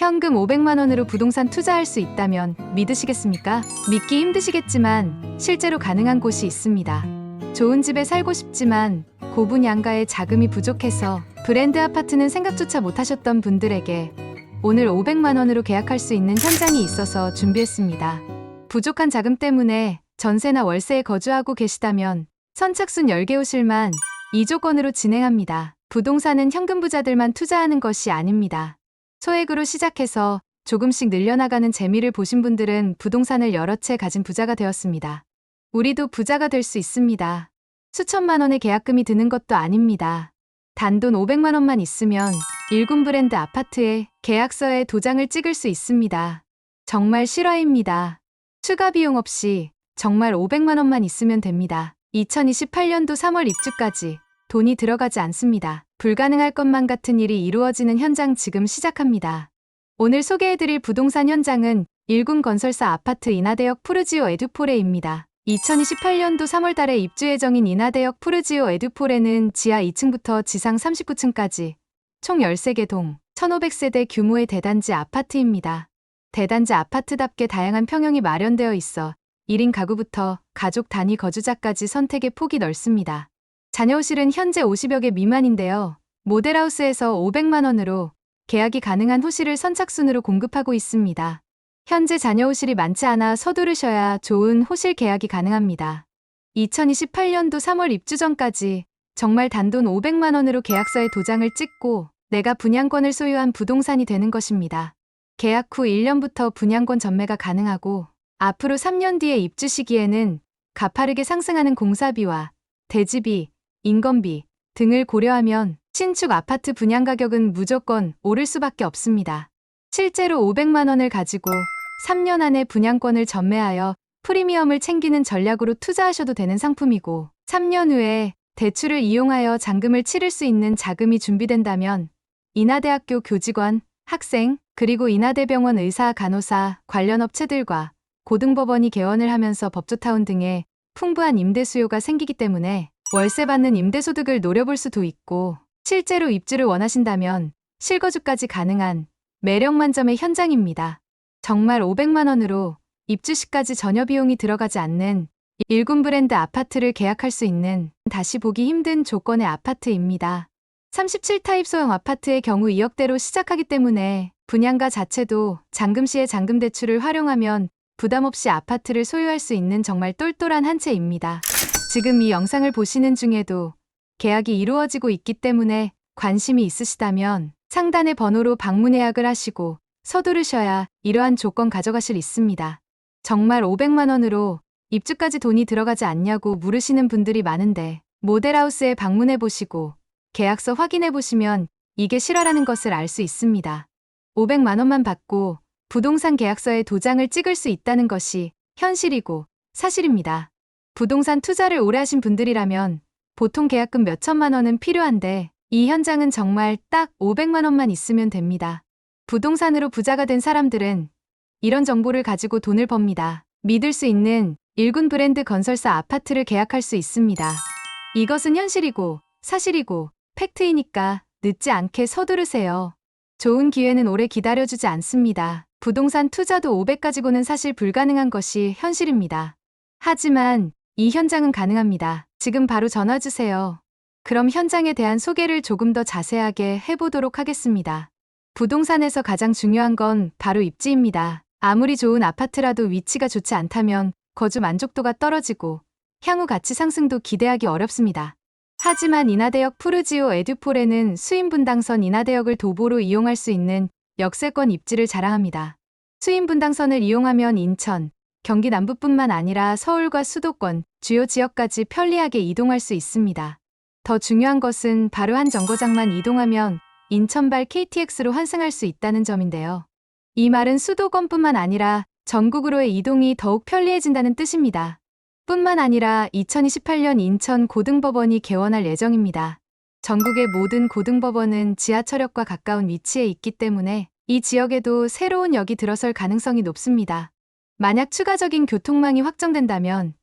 현금 500만 원으로 부동산 투자할 수 있다면 믿으시겠습니까? 믿기 힘드시겠지만 실제로 가능한 곳이 있습니다. 좋은 집에 살고 싶지만 고분양가에 자금이 부족해서 브랜드 아파트는 생각조차 못하셨던 분들에게 오늘 500만 원으로 계약할 수 있는 현장이 있어서 준비했습니다. 부족한 자금 때문에 전세나 월세에 거주하고 계시다면 선착순 10개 호실만 이 조건으로 진행합니다. 부동산은 현금 부자들만 투자하는 것이 아닙니다. 소액으로 시작해서 조금씩 늘려나가는 재미를 보신 분들은 부동산을 여러 채 가진 부자가 되었습니다. 우리도 부자가 될 수 있습니다. 수천만 원의 계약금이 드는 것도 아닙니다. 단돈 500만 원만 있으면 일군 브랜드 아파트에 계약서에 도장을 찍을 수 있습니다. 정말 실화입니다. 추가 비용 없이 정말 500만 원만 있으면 됩니다. 2028년도 3월 입주까지 돈이 들어가지 않습니다. 불가능할 것만 같은 일이 이루어지는 현장 지금 시작합니다. 오늘 소개해드릴 부동산 현장은 일군 건설사 아파트 인하대역 푸르지오 에듀포레입니다. 2028년도 3월 달에 입주 예정인 인하대역 푸르지오 에듀포레는 지하 2층부터 지상 39층까지 총 13개 동 1500세대 규모의 대단지 아파트입니다. 대단지 아파트답게 다양한 평형이 마련되어 있어 1인 가구부터 가족 단위 거주자까지 선택의 폭이 넓습니다. 자녀호실은 현재 50여 개 미만인데요. 모델하우스에서 500만 원으로 계약이 가능한 호실을 선착순으로 공급하고 있습니다. 현재 자녀호실이 많지 않아 서두르셔야 좋은 호실 계약이 가능합니다. 2028년도 3월 입주 전까지 정말 단돈 500만 원으로 계약서에 도장을 찍고 내가 분양권을 소유한 부동산이 되는 것입니다. 계약 후 1년부터 분양권 전매가 가능하고 앞으로 3년 뒤에 입주 시기에는 가파르게 상승하는 공사비와 대지비, 인건비 등을 고려하면 신축 아파트 분양 가격은 무조건 오를 수밖에 없습니다. 실제로 500만 원을 가지고 3년 안에 분양권을 전매하여 프리미엄을 챙기는 전략으로 투자하셔도 되는 상품이고 3년 후에 대출을 이용하여 잔금을 치를 수 있는 자금이 준비된다면 인하대학교 교직원, 학생, 그리고 인하대병원 의사, 간호사, 관련 업체들과 고등법원이 개원을 하면서 법조타운 등의 풍부한 임대 수요가 생기기 때문에 월세 받는 임대소득을 노려볼 수도 있고 실제로 입주를 원하신다면 실거주까지 가능한 매력 만점의 현장입니다. 정말 500만 원으로 입주 시까지 전혀 비용이 들어가지 않는 일군 브랜드 아파트를 계약할 수 있는 다시 보기 힘든 조건의 아파트입니다. 37타입 소형 아파트의 경우 2억대로 시작하기 때문에 분양가 자체도 잔금 시에 잔금 대출을 활용하면 부담 없이 아파트를 소유할 수 있는 정말 똘똘한 한 채입니다. 지금 이 영상을 보시는 중에도 계약이 이루어지고 있기 때문에 관심이 있으시다면 상단의 번호로 방문 예약을 하시고 서두르셔야 이러한 조건 가져가실 있습니다. 정말 500만 원으로 입주까지 돈이 들어가지 않냐고 물으시는 분들이 많은데 모델하우스에 방문해 보시고 계약서 확인해 보시면 이게 실화라는 것을 알 수 있습니다. 500만 원만 받고 부동산 계약서에 도장을 찍을 수 있다는 것이 현실이고 사실입니다. 부동산 투자를 오래 하신 분들이라면 보통 계약금 몇천만 원은 필요한데 이 현장은 정말 딱 500만 원만 있으면 됩니다. 부동산으로 부자가 된 사람들은 이런 정보를 가지고 돈을 법니다. 믿을 수 있는 일군 브랜드 건설사 아파트를 계약할 수 있습니다. 이것은 현실이고 사실이고 팩트이니까 늦지 않게 서두르세요. 좋은 기회는 오래 기다려주지 않습니다. 부동산 투자도 500 가지고는 사실 불가능한 것이 현실입니다. 하지만 이 현장은 가능합니다. 지금 바로 전화주세요. 그럼 현장에 대한 소개를 조금 더 자세하게 해보도록 하겠습니다. 부동산에서 가장 중요한 건 바로 입지입니다. 아무리 좋은 아파트라도 위치가 좋지 않다면 거주 만족도가 떨어지고 향후 가치 상승도 기대하기 어렵습니다. 하지만 인하대역 푸르지오 에듀포레는 수인분당선 인하대역을 도보로 이용할 수 있는 역세권 입지를 자랑합니다. 수인분당선을 이용하면 인천, 경기 남부뿐만 아니라 서울과 수도권, 주요 지역까지 편리하게 이동할 수 있습니다. 더 중요한 것은 바로 한 정거장만 이동하면 인천발 KTX로 환승할 수 있다는 점인데요. 이 말은 수도권뿐만 아니라 전국으로의 이동이 더욱 편리해진다는 뜻입니다. 뿐만 아니라 2028년 인천 고등법원이 개원할 예정입니다. 전국의 모든 고등법원은 지하철역과 가까운 위치에 있기 때문에 이 지역에도 새로운 역이 들어설 가능성이 높습니다. 만약 추가적인 교통망이 확정된다면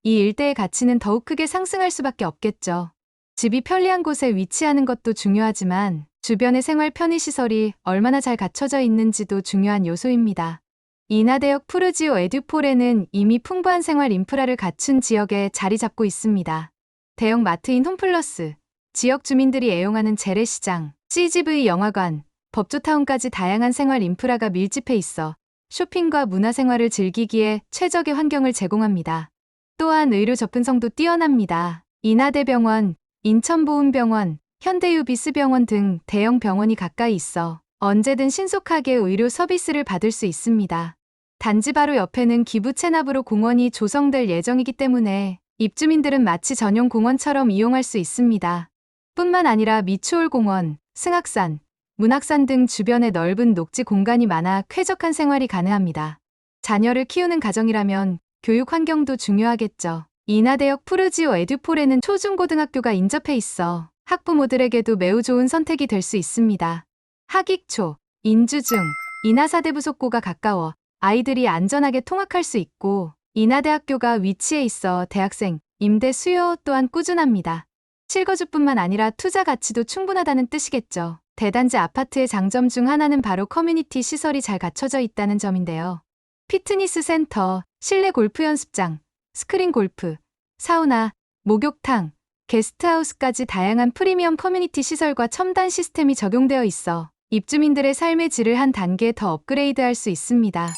이 일대의 가치는 더욱 크게 상승할 수밖에 없겠죠. 집이 편리한 곳에 위치하는 것도 중요하지만 주변의 생활 편의시설이 얼마나 잘 갖춰져 있는지도 중요한 요소입니다. 인하대역 푸르지오 에듀폴에는 이미 풍부한 생활 인프라를 갖춘 지역에 자리 잡고 있습니다. 대형 마트인 홈플러스, 지역 주민들이 애용하는 재래시장, CGV 영화관, 법조타운까지 다양한 생활 인프라가 밀집해 있어 쇼핑과 문화생활을 즐기기에 최적의 환경을 제공합니다. 또한 의료 접근성도 뛰어납니다. 인하대병원, 인천보훈병원, 현대유비스병원 등 대형 병원이 가까이 있어 언제든 신속하게 의료 서비스를 받을 수 있습니다. 단지 바로 옆에는 기부 체납으로 공원이 조성될 예정이기 때문에 입주민들은 마치 전용 공원처럼 이용할 수 있습니다. 뿐만 아니라 미추홀공원, 승악산, 문학산 등 주변에 넓은 녹지 공간이 많아 쾌적한 생활이 가능합니다. 자녀를 키우는 가정이라면 교육 환경도 중요하겠죠. 인하대역 푸르지오 에듀폴에는 초중고등학교가 인접해 있어 학부모들에게도 매우 좋은 선택이 될 수 있습니다. 하익초, 인주중, 인하사대부속고가 가까워 아이들이 안전하게 통학할 수 있고 인하대학교가 위치해 있어 대학생, 임대 수요 또한 꾸준합니다. 실거주뿐만 아니라 투자 가치도 충분하다는 뜻이겠죠. 대단지 아파트의 장점 중 하나는 바로 커뮤니티 시설이 잘 갖춰져 있다는 점인데요. 피트니스 센터, 실내 골프 연습장, 스크린 골프, 사우나, 목욕탕, 게스트하우스까지 다양한 프리미엄 커뮤니티 시설과 첨단 시스템이 적용되어 있어 입주민들의 삶의 질을 한 단계 더 업그레이드할 수 있습니다.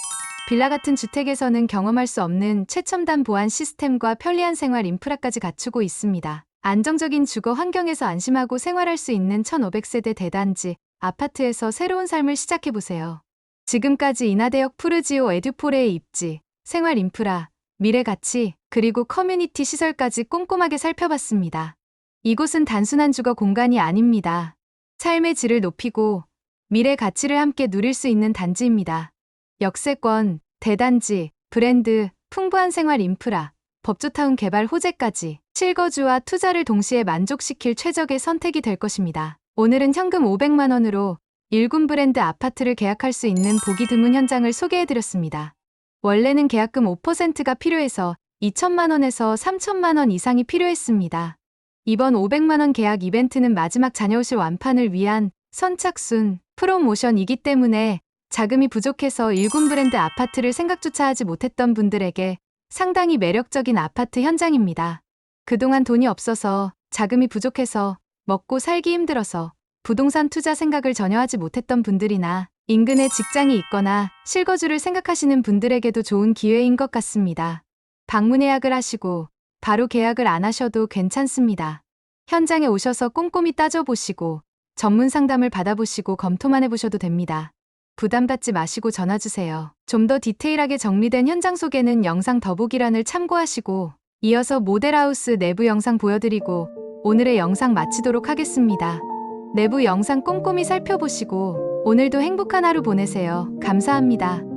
빌라 같은 주택에서는 경험할 수 없는 최첨단 보안 시스템과 편리한 생활 인프라까지 갖추고 있습니다. 안정적인 주거 환경에서 안심하고 생활할 수 있는 1500세대 대단지 아파트에서 새로운 삶을 시작해보세요. 지금까지 인하대역 푸르지오 에듀폴의 입지, 생활 인프라, 미래 가치, 그리고 커뮤니티 시설까지 꼼꼼하게 살펴봤습니다. 이곳은 단순한 주거 공간이 아닙니다. 삶의 질을 높이고 미래 가치를 함께 누릴 수 있는 단지입니다. 역세권, 대단지, 브랜드, 풍부한 생활 인프라, 법조타운 개발 호재까지 실거주와 투자를 동시에 만족시킬 최적의 선택이 될 것입니다. 오늘은 현금 500만 원으로 1군 브랜드 아파트를 계약할 수 있는 보기 드문 현장을 소개해드렸습니다. 원래는 계약금 5%가 필요해서 2천만 원에서 3천만 원 이상이 필요했습니다. 이번 500만 원 계약 이벤트는 마지막 자녀실 완판을 위한 선착순 프로모션이기 때문에 자금이 부족해서 1군 브랜드 아파트를 생각조차 하지 못했던 분들에게 상당히 매력적인 아파트 현장입니다. 그동안 돈이 없어서 자금이 부족해서 먹고 살기 힘들어서 부동산 투자 생각을 전혀 하지 못했던 분들이나 인근에 직장이 있거나 실거주를 생각하시는 분들에게도 좋은 기회인 것 같습니다. 방문 예약을 하시고 바로 계약을 안 하셔도 괜찮습니다. 현장에 오셔서 꼼꼼히 따져보시고 전문 상담을 받아보시고 검토만 해보셔도 됩니다. 부담받지 마시고 전화주세요. 좀 더 디테일하게 정리된 현장 소개는 영상 더보기란을 참고하시고 이어서 모델하우스 내부 영상 보여드리고 오늘의 영상 마치도록 하겠습니다. 내부 영상 꼼꼼히 살펴보시고 오늘도 행복한 하루 보내세요. 감사합니다.